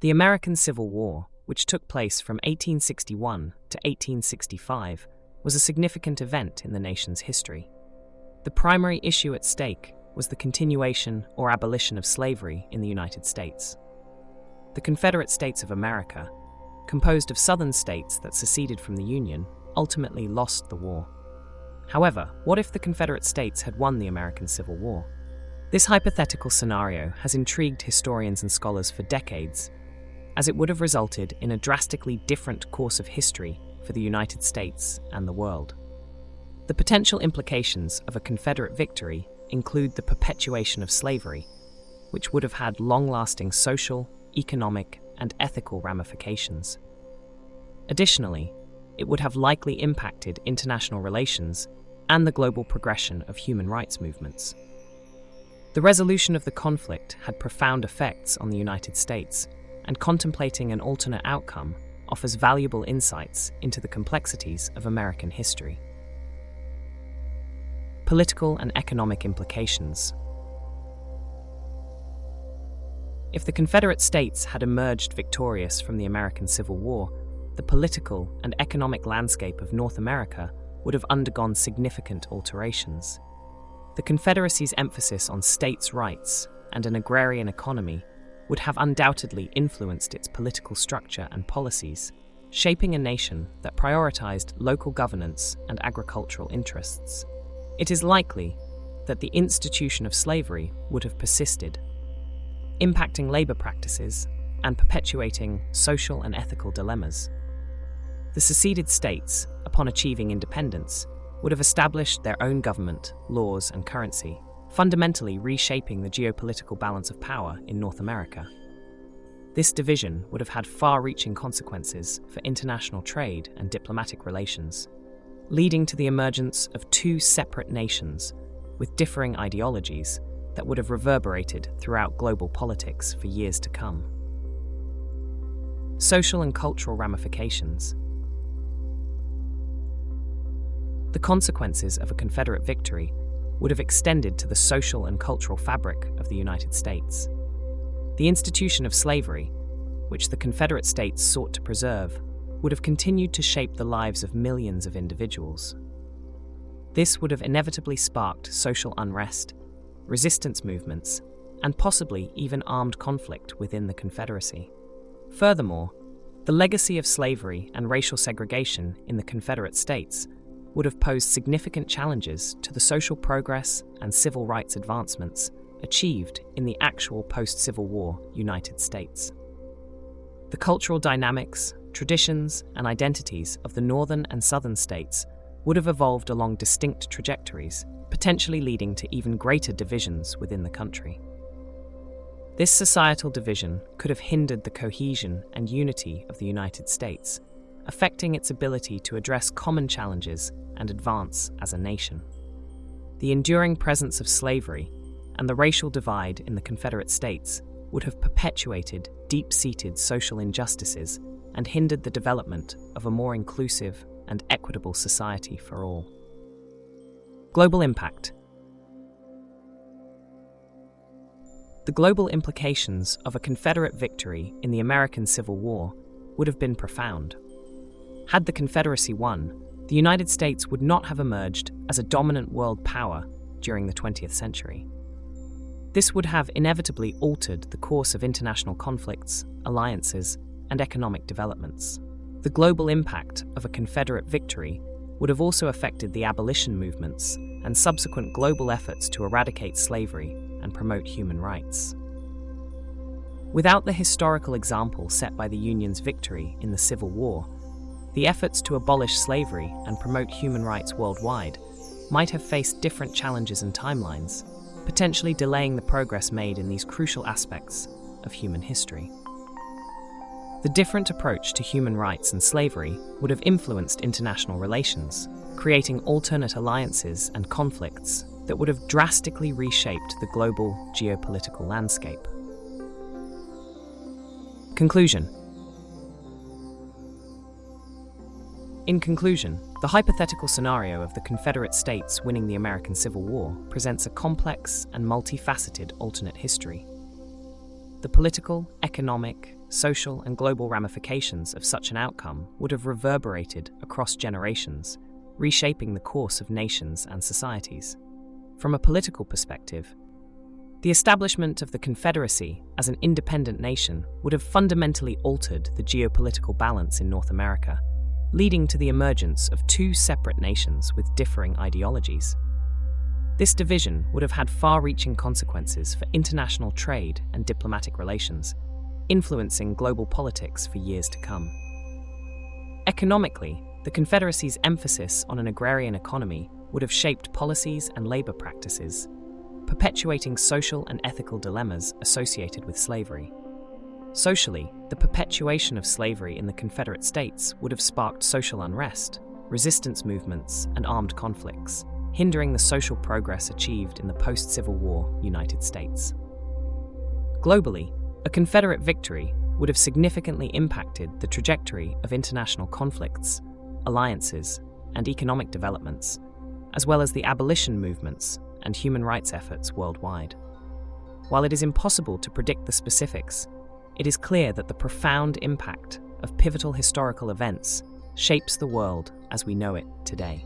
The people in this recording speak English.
The American Civil War, which took place from 1861 to 1865, was a significant event in the nation's history. The primary issue at stake was the continuation or abolition of slavery in the United States. The Confederate States of America, composed of southern states that seceded from the Union, ultimately lost the war. However, what if the Confederate States had won the American Civil War? This hypothetical scenario has intrigued historians and scholars for decades, as it would have resulted in a drastically different course of history for the United States and the world. The potential implications of a Confederate victory include the perpetuation of slavery, which would have had long-lasting social, economic, and ethical ramifications. Additionally, it would have likely impacted international relations and the global progression of human rights movements. The resolution of the conflict had profound effects on the United States, and contemplating an alternate outcome offers valuable insights into the complexities of American history. Political and economic implications. If the Confederate States had emerged victorious from the American Civil War, the political and economic landscape of North America would have undergone significant alterations. The Confederacy's emphasis on states' rights and an agrarian economy would have undoubtedly influenced its political structure and policies, shaping a nation that prioritized local governance and agricultural interests. It is likely that the institution of slavery would have persisted, impacting labor practices and perpetuating social and ethical dilemmas. The seceded states, upon achieving independence, would have established their own government, laws, and currency, fundamentally reshaping the geopolitical balance of power in North America. This division would have had far-reaching consequences for international trade and diplomatic relations, leading to the emergence of two separate nations with differing ideologies that would have reverberated throughout global politics for years to come. Social and cultural ramifications. The consequences of a Confederate victory would have extended to the social and cultural fabric of the United States. The institution of slavery, which the Confederate States sought to preserve, would have continued to shape the lives of millions of individuals. This would have inevitably sparked social unrest, resistance movements, and possibly even armed conflict within the Confederacy. Furthermore, the legacy of slavery and racial segregation in the Confederate States would have posed significant challenges to the social progress and civil rights advancements achieved in the actual post-Civil War United States. The cultural dynamics, traditions, and identities of the northern and southern states would have evolved along distinct trajectories, potentially leading to even greater divisions within the country. This societal division could have hindered the cohesion and unity of the United States, affecting its ability to address common challenges and advance as a nation. The enduring presence of slavery and the racial divide in the Confederate States would have perpetuated deep-seated social injustices and hindered the development of a more inclusive and equitable society for all. Global impact. The global implications of a Confederate victory in the American Civil War would have been profound. Had the Confederacy won, the United States would not have emerged as a dominant world power during the 20th century. This would have inevitably altered the course of international conflicts, alliances, and economic developments. The global impact of a Confederate victory would have also affected the abolition movements and subsequent global efforts to eradicate slavery and promote human rights. Without the historical example set by the Union's victory in the Civil War, the efforts to abolish slavery and promote human rights worldwide might have faced different challenges and timelines, potentially delaying the progress made in these crucial aspects of human history. The different approach to human rights and slavery would have influenced international relations, creating alternate alliances and conflicts that would have drastically reshaped the global geopolitical landscape. Conclusion. In conclusion, the hypothetical scenario of the Confederate States winning the American Civil War presents a complex and multifaceted alternate history. the political, economic, social, and global ramifications of such an outcome would have reverberated across generations, reshaping the course of nations and societies. From a political perspective, the establishment of the Confederacy as an independent nation would have fundamentally altered the geopolitical balance in North America, leading to the emergence of two separate nations with differing ideologies. This division would have had far-reaching consequences for international trade and diplomatic relations, influencing global politics for years to come. Economically, the Confederacy's emphasis on an agrarian economy would have shaped policies and labor practices, perpetuating social and ethical dilemmas associated with slavery. Socially, the perpetuation of slavery in the Confederate States would have sparked social unrest, resistance movements, and armed conflicts, hindering the social progress achieved in the post-Civil War United States. Globally, a Confederate victory would have significantly impacted the trajectory of international conflicts, alliances, and economic developments, as well as the abolition movements and human rights efforts worldwide. While it is impossible to predict the specifics, it is clear that the profound impact of pivotal historical events shapes the world as we know it today.